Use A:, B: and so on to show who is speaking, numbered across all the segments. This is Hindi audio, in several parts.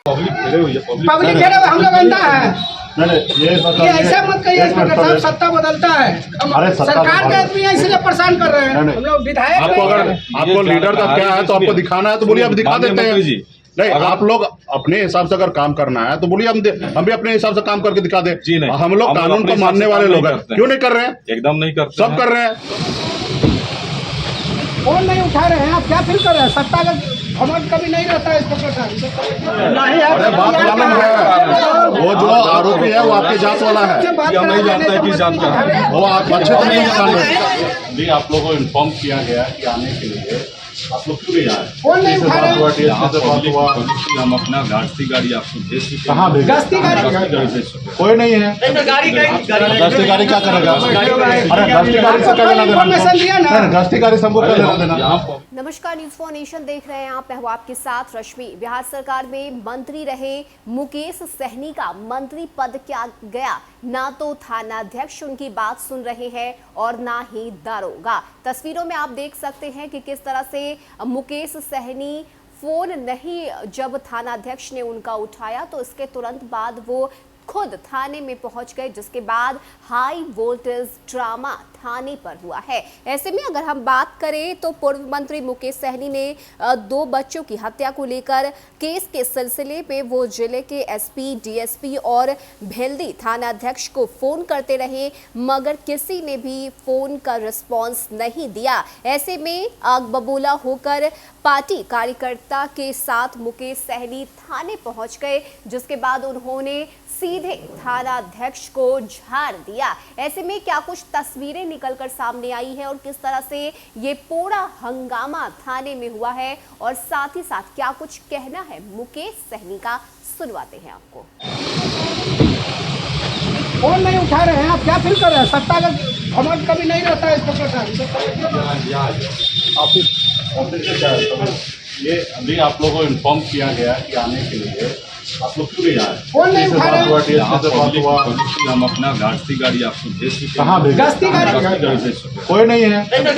A: पब्लिक घेरे हुए हम लोग बनता है।
B: ये
A: ऐसा मत कहिए इंस्पेक्टर साहब, सत्ता बदलता है।
B: अरे
A: सरकार के आदमी है इसलिए परेशान कर रहे हैं। हम लोग विधायक
B: आपको अगर आपको लीडर का क्या है तो आपको दिखाना है तो बोलिए, आप दिखा देते हैं। नहीं, आप लोग अपने हिसाब से अगर काम करना है तो बोलिए, हम भी अपने हिसाब से काम करके दिखा दे।
C: जी नहीं,
B: हम लोग कानून को मानने वाले लोग हैं। क्यों नहीं कर रहे हैं?
C: एकदम नहीं करते,
B: सब कर रहे हैं।
A: फोन नहीं उठा रहे हैं, आप क्या फील कर रहे हैं? सत्ता का घमंड कभी नहीं रहता है इंस्पेक्टर साहब। नहीं
B: अरे बात मालूम है, वो जो आरोपी है वो आपके जांच वाला है।
C: हम नहीं जानते हैं कि जांच कर रहे हैं।
B: वो आप अच्छे से नहीं जान रहे। आप लोगों को इन्फॉर्म किया गया कि आने के लिए आप लोग क्यों नहीं आए?
A: फोन नहीं उठा रहे हैं।
C: हम अपना गश्ती गाड़ी आपको भेज चुके हैं।
B: कहाँ भेज?
A: गश्ती गाड़ी
B: कोई नहीं है। गश्ती गाड़ी क्या करेगा? अरे गश्ती गाड़ी से क्या लेना देना? गश्ती गाड़ी से हमको क्या लेना देना?
D: नमस्कार, न्यूज फॉर नेशन देख रहे हैं आप। मैं हूं आपके साथ रश्मि। बिहार सरकार में मंत्री रहे मुकेश सहनी का मंत्री पद क्या गया? ना तो थानाध्यक्ष उनकी बात सुन रहे हैं और ना ही दारोगा। तस्वीरों में आप देख सकते हैं कि किस तरह से मुकेश सहनी फोन नहीं जब थानाध्यक्ष ने उनका उठाया तो इसके तुरंत बाद वो खुद थाने में पहुंच गए, जिसके बाद हाई वोल्टेज ड्रामा थाने पर हुआ है। ऐसे में अगर हम बात करें तो पूर्व मंत्री मुकेश सहनी ने 2 बच्चों की हत्या को लेकर केस के सिलसिले में वो जिले के एसपी, डीएसपी और भेल्दी थानाध्यक्ष को फोन करते रहे, मगर किसी ने भी फोन का रिस्पांस नहीं दिया। ऐसे में आग बबूला होकर पार्टी कार्यकर्ता के साथ मुकेश सहनी थाने पहुंच गए, जिसके बाद उन्होंने सीधे थानाध्यक्ष को झाड़ दिया। ऐसे में क्या कुछ तस्वीरें निकलकर सामने आई है और किस तरह से ये पूरा हंगामा थाने में हुआ है और साथ ही साथ क्या कुछ कहना है मुकेश सहनी का, सुनवाते हैं आपको।
A: फोन नहीं उठा रहे हैं, आप क्या फील कर रहे हैं? सत्ता का घमंड कभी नहीं रहता है इंस्पेक्टर साहब।
B: ये अभी आप लोगों को इन्फॉर्म किया गया कि आने के लिए आप लोग क्यों नहीं आए?
A: फोन नहीं उठा रहे हैं।
C: हम अपना गश्ती गाड़ी आपको भेज चुके हैं।
B: कहाँ भेज?
A: गश्ती गाड़ी
B: कोई नहीं है। गश्ती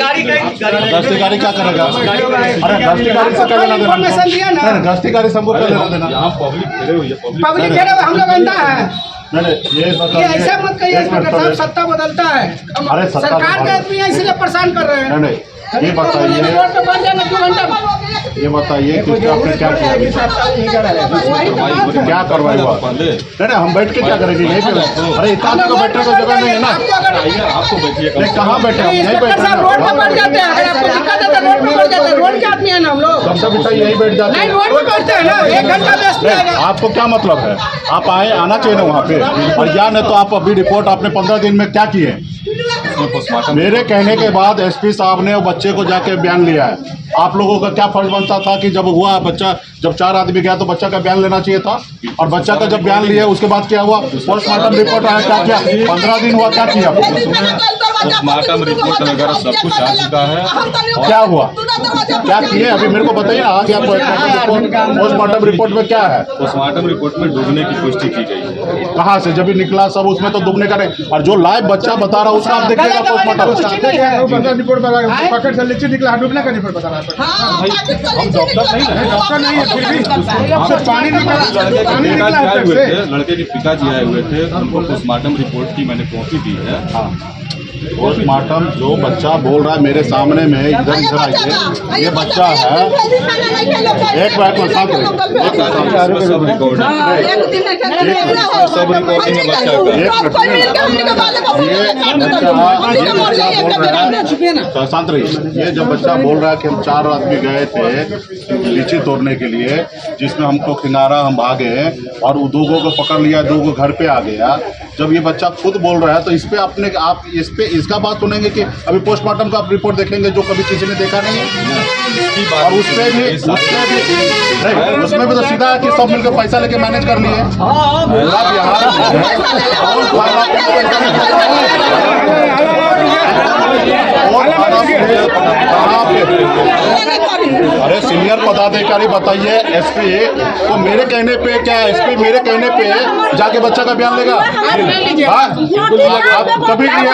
B: गाड़ी क्या करेगा? अरे गश्ती गाड़ी से क्या लेना देना? गश्ती गाड़ी से हमको क्या लेना देना?
A: पब्लिक घेरे हुए हम लोग बनता है।
B: ये
A: ऐसा मत कहिए इंस्पेक्टर साहब, सत्ता बदलता है।
B: अरे
A: सरकार के आदमी है इसलिए परेशान कर रहे हैं।
B: नहीं, ये बताइए,
A: रोड पे बन जाना 2 घंटा।
B: ये बताइए कि आपने क्या किया? क्या करवाई हुआ? नहीं, हम बैठ के क्या करेंगे? यहीं पे। अरे इतना तो बैठने को जगह नहीं है ना।
C: आपको बैठिए,
B: नहीं, कहाँ बैठे? हम यहीं बैठे हैं।
A: रोड पे बैठ जाते हैं। अगर आपको दिक्कत है तो रोड पे बैठ जाते हैं। रोड के आदमी है ना हम लोग।
B: सबसे बिठा यहीं बैठ जाते
A: नहीं,
B: हैं।
A: रोड पे बैठते हैं ना, 1 घंटा वेस्ट जाएगा।
B: आपको क्या मतलब है? आप आए, आना चाहिए ना वहाँ पे। और या नहीं तो आप अभी रिपोर्ट आपने 15 दिन में क्या किए? मेरे कहने के बाद एसपी साहब ने बच्चे को जाके बयान लिया है। आप लोगों का क्या फर्ज बनता था कि जब हुआ बच्चा, जब 4 आदमी गया तो बच्चा का बयान लेना चाहिए था। और बच्चा का जब बयान लिया उसके बाद क्या हुआ? पोस्टमार्टम रिपोर्ट आया, क्या किया? 15 दिन हुआ, क्या किया?
C: पोस्टमार्टम रिपोर्ट वगैरह सब कुछ आ चुका है।
B: क्या हुआ? क्या किए? अभी मेरे को बताइए ना। आगे पोस्टमार्टम रिपोर्ट में क्या है?
C: पोस्टमार्टम रिपोर्ट में डूबने की पुष्टि की गई है।
B: कहाँ से? जब भी निकला सब उसमें तो डूबने का नहीं। और जो लाइव बच्चा बता रहा उसका आप देखिएगा पोस्टमार्टम
A: रिपोर्ट
E: पकड़ से लीची निकला, डूबने का रिपोर्ट बता रहा है।
C: हम डॉक्टर नहीं है,
E: डॉक्टर नहीं है, फिर भी आपसे पानी निकला
C: लड़के के पिताजी आए हुए थे, उनको पोस्टमार्टम रिपोर्ट की मैंने कॉपी दी है।
B: पोस्टमार्टम जो बच्चा बोल रहा है मेरे सामने में, इधर आइए, ये बच्चा है। एक मिनट में शांत रहिए।
C: सब रिकॉर्ड
B: शांत रहिए। ये जब बच्चा बोल रहा है कि हम 4 आदमी गए थे लीची तोड़ने के लिए, जिसमें हमको किनारा हम भागे और 2 को पकड़ लिया, 2 घर पे आ गया। जब ये बच्चा खुद बोल रहा है तो इस पे आप इस पे इसका बात सुनेंगे कि अभी पोस्टमार्टम का आप रिपोर्ट देखेंगे जो कभी किसी ने देखा नहीं है। और उसमें भी तो सीधा है कि सब मिलकर पैसा लेके मैनेज कर लिए। कहाँ पे? अरे सीनियर पदाधिकारी बताइए, एसपी तो मेरे कहने पे क्या एसपी मेरे कहने पे जाके बच्चा का बयान लेगा? हाँ? आप कभी लिए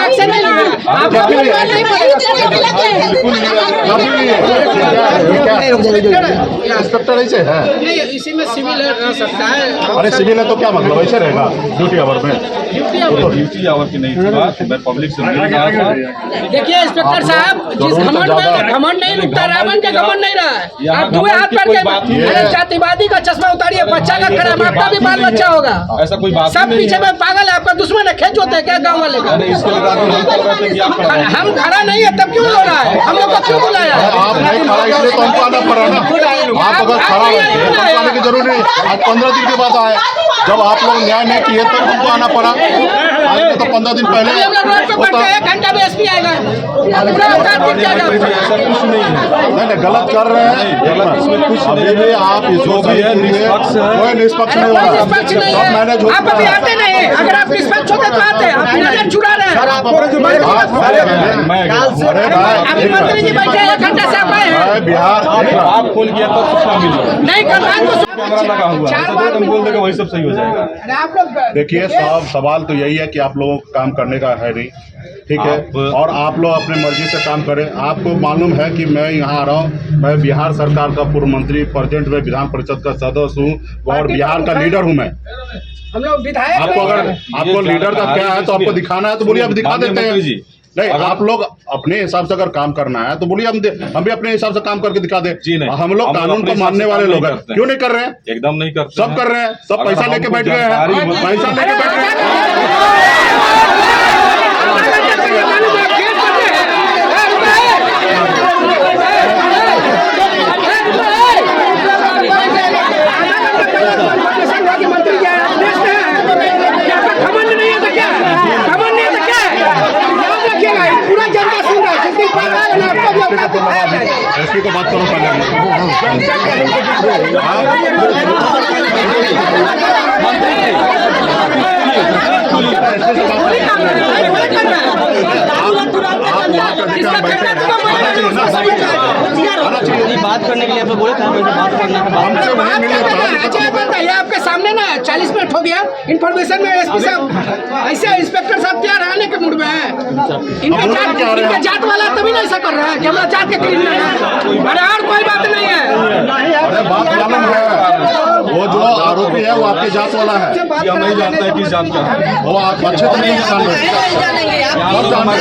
B: इंस्पेक्टर ऐसे है?
A: नहीं, इसी में सिविल रह सकता है।
B: अरे सिविल है तो क्या मतलब ऐसे रहेगा ड्यूटी आवर में?
C: वो तो ड्यूटी आवर की नहीं थी बात, मैं पब्लिक से मिल रहा था।
A: देखिए इंस्पेक्टर साहब, जिस घमंड में घमंड नहीं रुकता, रावण के घमंड नहीं रहा है। आप दुए हाथ पर के अरे जातिवादी का चश्मा उतारिए, बच्चा का खड़ा, आपका भी बाल बच्चा होगा।
C: ऐसा कोई बात
A: सब पीछे में पागल है, आपका दुश्मन है, खेत जोते क्या गाँव वाले का?
C: इसके लिए हम कर रहे थे कि आप कर रहे थे।
A: हम खड़ा नहीं है तब क्यों हो रहा है? हम लोग को क्यों बुलाया है?
B: आप नहीं खड़ा इसलिए तो हमको आना पड़ा ना। आप अगर खड़ा रहते हमको आने की जरूरत नहीं। आज 15 दिन के बाद आए, जब आप लोग न्याय नहीं किए तो हमको आना पड़ा। आज तो 15 दिन पहले
A: हम लोग रोड पे बैठे हैं, 1 घंटा में एसपी आएगा, पूरा औकात दिख जाएगा।
C: ऐसा कुछ नहीं है,
B: नहीं गलत कर रहे हैं।
C: गलत इसमें कुछ
B: अभी
C: नहीं
B: भी आप इसको
C: जो भी है निष्पक्ष है।
B: कोई निष्पक्ष नहीं हो रहा।
A: निष्पक्ष नहीं
B: सब मैनेज हो
A: है। आप अभी आते नहीं, अगर आप निष्पक्ष होते तो आते। आप नजर चुरा रहे हैं।
B: अरे भाई,
A: अभी मंत्री जी बैठे हैं, 1 घंटा से आप आए हैं।
B: बिहार
C: आप फोन किया तब सूचना मिली,
A: नहीं करवाएं तो
C: कैमरा लगा हुआ है, तो हम बोल देंगे वही सब सही हो जाएगा।
A: अरे आप लोग
B: देखिए साहब, सवाल तो यही है कि आप लोगों को काम करने का है नहीं, ठीक है, और आप लोग अपने मर्जी से काम करें। आपको मालूम है कि मैं यहाँ आ रहा हूँ, मैं बिहार सरकार का पूर्व मंत्री, प्रेजेंट में विधान परिषद का सदस्य हूँ और बिहार का लीडर हूँ मैं।
A: हम लोग विधायक
B: आपको अगर आपको लीडर का क्या है तो आपको दिखाना है तो बोलिए, आप दिखा देते हैं। नहीं, आप लोग अपने हिसाब से अगर काम करना है तो बोलिए, हम भी अपने हिसाब से काम करके दिखा दे।
C: जी नहीं,
B: हम लोग कानून को मानने वाले लोग हैं। क्यों नहीं कर रहे हैं?
C: एकदम नहीं करते,
B: सब कर रहे हैं, सब पैसा लेके बैठ गए हैं, पैसा लेके बैठ गए हैं। एसपी को बात करो पहले।
F: बात करने के लिए आप बोले थे, बात करने के बाद
B: हमसे वहीं मिले थे।
A: आपके सामने ना 40 मिनट हो गया, इन्फॉर्मेशन में एसपी साहब ऐसे इंस्पेक्टर साहब तैयार आने के मूड में है। इनका जात वाला तभी नहीं ऐसा कर रहा है कि हमारा जात के क्रिमिनल है। अरे और कोई बात नहीं है।
B: अरे बात मालूम है, वो जो आरोपी है वो आपके जात वाला है।
C: हम नहीं जानते हैं किस जात का है।
B: वो आप अच्छे तो नहीं जान रहे, सब जान रहे,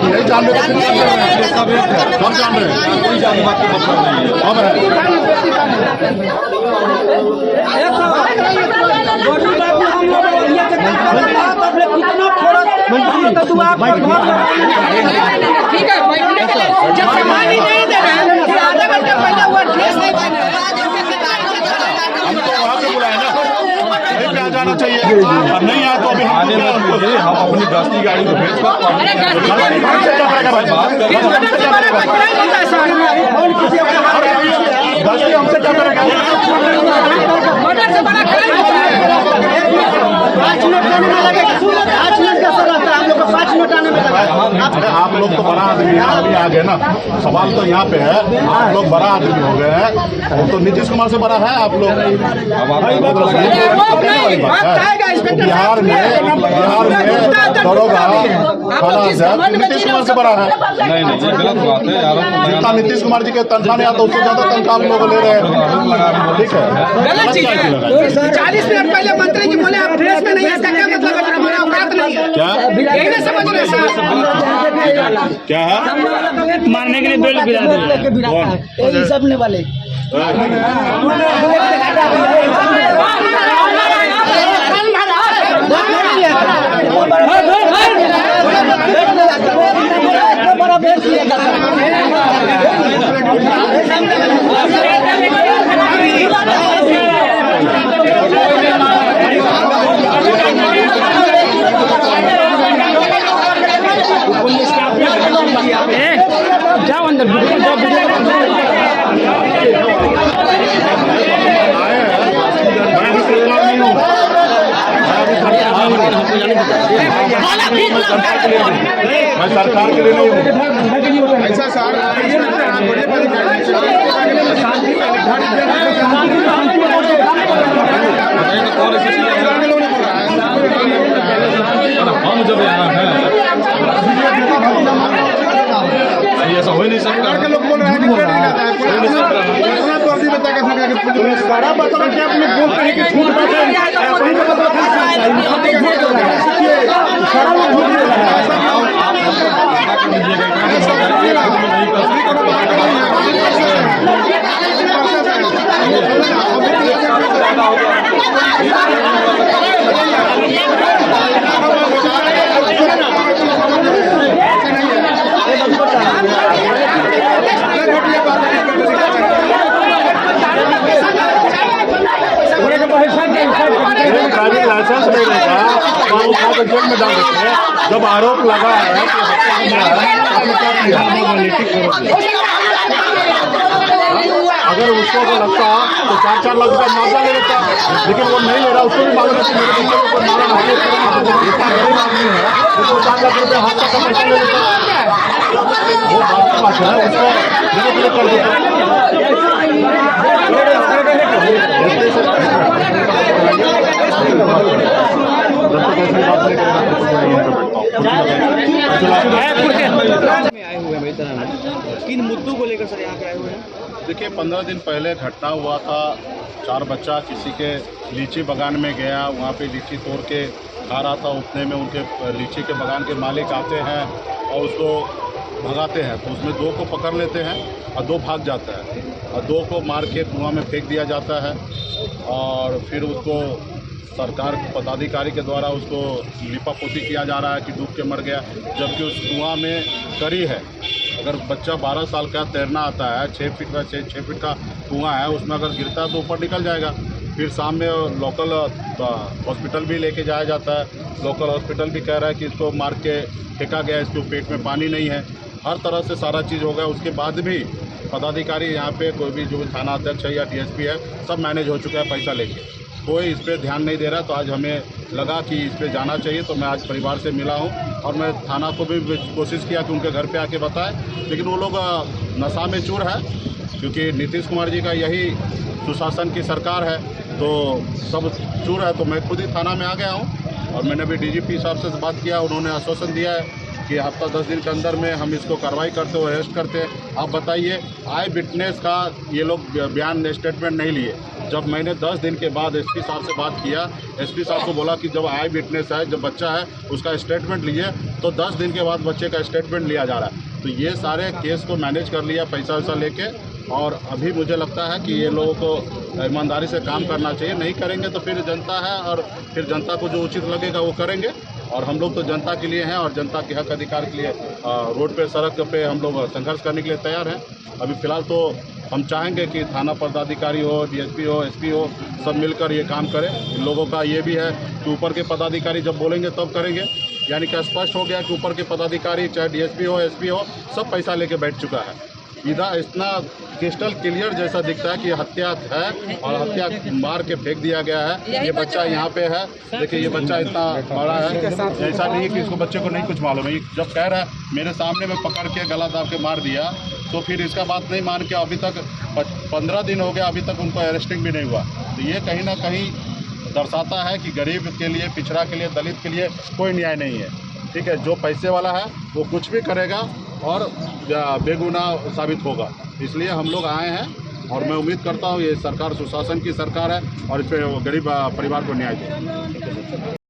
B: नहीं जान रहे तो फिर क्या कर रहे हैं? सब जान रहे हैं,
C: कोई जात बात का मतलब नहीं है।
B: अब है।
A: ठीक है, बैठने के लिए जब सामान ही नहीं दे रहे हैं, फिर आधे घंटे पहले वो ड्रेस नहीं पहने हैं।
B: हमको वहाँ पे बुलाया ना, नहीं पे आ जाना चाहिए। अब नहीं आया तो अभी
C: आने मत कीजिए, हम अपनी गश्ती गाड़ी को भेज कर
A: अरे गश्ती गाड़ी
B: हमसे क्या करेगा भाई? गश्ती हमसे क्या करेगा?
A: मर्डर से बड़ा क्राइम होता है। 5 मिनट आने में लगेगा, 5 मिनट का सर लगता है हम लोग को, 5 मिनट आने में लगेगा।
B: अरे आप लोग तो बड़ा आदमी हैं, अभी आ गए ना। सवाल तो यहाँ पे है, आप लोग बड़ा आदमी हो गए हैं, वो तो नीतीश कुमार से बड़ा है आप लोग। बिहार में दरोगा थाना अध्यक्ष नीतीश कुमार से बड़ा है।
C: नहीं नहीं, ये गलत बात है यार।
B: जितना नीतीश कुमार जी के तनख्वाह नहीं आता उससे ज्यादा तनख्वाह हम लोग ले रहे हैं, ठीक है।
A: गलत चीज है। 40 मिनट पहले मंत्री जी बोले आप ड्रेस में नहीं है, इसका क्या मतलब है? हमारा औकात नहीं है।
B: क्या
A: यही नहीं समझ रहे सर।
B: क्या है?
F: मारने के लिए बेल गिरा दिया।
B: कौन?
F: सबने वाले बड़ा बेल किया जाओ अंदर,
B: मैं सरकार के लिए नहीं हूँ।
C: ऐसा हो ही नहीं सकता।
E: लोग बोल रहे हैं कि पेड़ नहीं रहता है, इतना वर्दी में जाकर सका कि पुलिस सारा बता के आप लोग बोलते हैं कि झूठ बोलते हैं, वहीं पे बता सारा लोग झूठ बोल रहा
B: ड्राइविंग लाइसेंस नहीं रहेगा तो उठा के जेल में डाल देते हैं। जब आरोप लगा है कि आपने क्या किया, अगर उसको अगर लगता तो 4-4 लाख रुपया मुआवजा ले लेता, लेकिन वो नहीं ले रहा। उसको भी मालूम है कि मेरे बच्चे को कोई मारा नहीं, इतना गरीब आदमी है तो 4 लाख रुपया हाथ का पैसा ले लेता। वो बात की बात है, उसको धीरे धीरे कर देता।
F: किन मुद्दों को लेकर सर यहाँ पे आए हुए हैं?
B: देखिए, 15 दिन पहले घटना हुआ था। 4 बच्चा किसी के लीची बागान में गया, वहाँ पे लीची तोड़ के खा रहा था। उतने में उनके लीची के बागान के मालिक आते हैं और उसको भगाते हैं, तो उसमें 2 को पकड़ लेते हैं और 2 भाग जाता है और 2 को मार के कुआं में फेंक दिया जाता है। और फिर उसको सरकार पदाधिकारी के द्वारा उसको लिपापोती किया जा रहा है कि डूब के मर गया, जबकि उस कुआं में करी है। अगर बच्चा 12 साल का तैरना आता है, 6 फीट का 6 फीट का कुआं है, उसमें अगर गिरता है तो ऊपर निकल जाएगा। फिर शाम में लोकल हॉस्पिटल भी लेके जाया जाता है। लोकल हॉस्पिटल भी कह रहा है कि इसको मार के फेंका गया, इसके पेट में पानी नहीं है। हर तरह से सारा चीज़ हो गया। उसके बाद भी पदाधिकारी यहाँ पे कोई भी जो थाना अध्यक्ष है या डीएसपी है, सब मैनेज हो चुका है पैसा लेके। कोई इस पर ध्यान नहीं दे रहा। तो आज हमें लगा कि इस पर जाना चाहिए, तो मैं आज परिवार से मिला हूँ और मैं थाना को भी कोशिश किया कि उनके घर पे आके बताएं, लेकिन वो लोग नशा में चूर है। क्योंकि नीतीश कुमार जी का यही सुशासन की सरकार है, तो सब चूर है। तो मैं खुद ही थाना में आ गया हूँ और मैंने भी डीजीपी साहब से बात किया। उन्होंने आश्वासन दिया है कि हफ्ता 10 दिन के अंदर में हम इसको कार्रवाई करते हो, अरेस्ट करते हैं। आप बताइए, आई विटनेस का ये लोग बयान स्टेटमेंट नहीं लिए। जब मैंने 10 दिन के बाद एसपी साहब से बात किया, एसपी साहब को बोला कि जब आई विटनेस है, जब बच्चा है उसका स्टेटमेंट लीजिए, तो 10 दिन के बाद बच्चे का स्टेटमेंट लिया जा रहा है। तो ये सारे केस को मैनेज कर लिया पैसा वैसा लेके। और अभी मुझे लगता है कि ये लोगों को ईमानदारी से काम करना चाहिए। नहीं करेंगे तो फिर जनता है और फिर जनता को जो उचित लगेगा वो करेंगे। और हम लोग तो जनता के लिए हैं और जनता के हक अधिकार के लिए रोड पे, सड़क पे हम लोग संघर्ष करने के लिए तैयार हैं। अभी फ़िलहाल तो हम चाहेंगे कि थाना पदाधिकारी हो, डीएसपी हो, एसपी हो, सब मिलकर ये काम करें। इन लोगों का ये भी है कि ऊपर के पदाधिकारी जब बोलेंगे तब करेंगे। यानी कि स्पष्ट हो गया कि ऊपर के पदाधिकारी, चाहे डीएसपी हो, एसपी हो, सब पैसा लेके बैठ चुका है। इधर इतना क्रिस्टल क्लियर जैसा दिखता है कि हत्या है और हत्या मार के फेंक दिया गया है। ये बच्चा यहाँ पे है, देखिए ये बच्चा इतना बड़ा है। ऐसा नहीं है कि इसको बच्चे को नहीं कुछ मालूम है। जब कह रहा है मेरे सामने में पकड़ के गला दाब के मार दिया, तो फिर इसका बात नहीं मान के अभी तक 15 दिन हो गया, अभी तक उनको अरेस्टिंग भी नहीं हुआ। तो ये कहीं ना कहीं दर्शाता है कि गरीब के लिए, पिछड़ा के लिए, दलित के लिए कोई न्याय नहीं है। ठीक है, जो पैसे वाला है वो कुछ भी करेगा और बेगुनाह साबित होगा। इसलिए हम लोग आए हैं और मैं उम्मीद करता हूँ ये सरकार सुशासन की सरकार है और इस पर गरीब परिवार को न्याय दे।